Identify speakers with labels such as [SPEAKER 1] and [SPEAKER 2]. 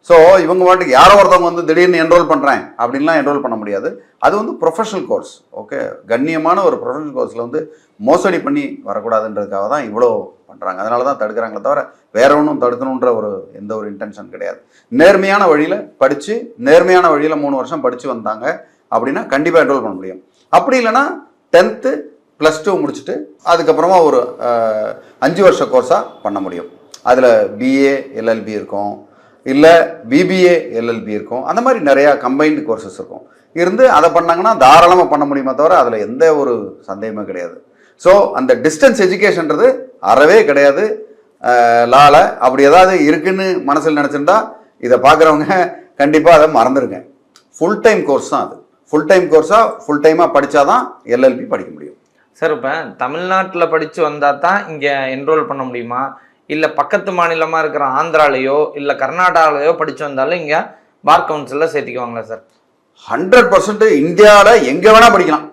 [SPEAKER 1] So இவங்க வாட்டுக்கு யாரோ ஒருத்தவங்க வந்து திடீர்னு என்ரோல் பண்ணுறேன் அப்படின்லாம் என்ரோல் பண்ண முடியாது. அது வந்து ப்ரொஃபஷனல் கோர்ஸ். ஓகே, கண்ணியமான ஒரு ப்ரொஃபஷனல் கோர்ஸில் வந்து மோசடி பண்ணி வரக்கூடாதுன்றதுக்காக தான் இவ்வளோ பண்ணுறாங்க. அதனால தான் தடுக்கிறாங்களே தவிர வேற ஒன்றும் தடுக்கணுன்ற எந்த ஒரு இன்டென்ஷன் கிடையாது. நேர்மையான வழியில் படித்து நேர்மையான வழியில் 3 வருஷம் படித்து வந்தாங்க அப்படின்னா கண்டிப்பாக என்ரோல் பண்ண முடியும். அப்படி இல்லைன்னா 10th +2 முடிச்சுட்டு அதுக்கப்புறமா ஒரு 5 வருஷ கோர்ஸாக பண்ண முடியும். அதில் BA LLB இருக்கும், இல்லை BBA LLB இருக்கும். அந்த மாதிரி நிறையா கம்பைன்டு கோர்சஸ் இருக்கும். இருந்து அதை பண்ணாங்கன்னா தாராளமாக பண்ண முடியுமே தவிர அதில் எந்த ஒரு சந்தேகமே கிடையாது. ஸோ அந்த டிஸ்டன்ஸ் எஜுகேஷன்றது அறவே கிடையாது லால. அப்படி ஏதாவது இருக்குன்னு மனசில் நினச்சிருந்தா இதை பார்க்குறவங்க கண்டிப்பாக அதை மறந்துடுங்க. ஃபுல் டைம் கோர்ஸ் தான் அது. ஃபுல் டைம் கோர்ஸாக ஃபுல் டைமாக படித்தா தான் LLB படிக்க முடியும்.
[SPEAKER 2] சார், இப்போ தமிழ்நாட்டில் படித்து வந்தால் தான் இங்கே என்ரோல் பண்ண முடியுமா, இல்லை பக்கத்து மாநிலமாக இருக்கிற ஆந்திராலேயோ இல்லை கர்நாடகாலேயோ படித்து வந்தாலும் இங்கே பார் கவுன்சிலில் சேர்த்திக்குவாங்களா சார்?
[SPEAKER 1] 100% இந்தியாவில் எங்கே வேணால் படிக்கலாம்.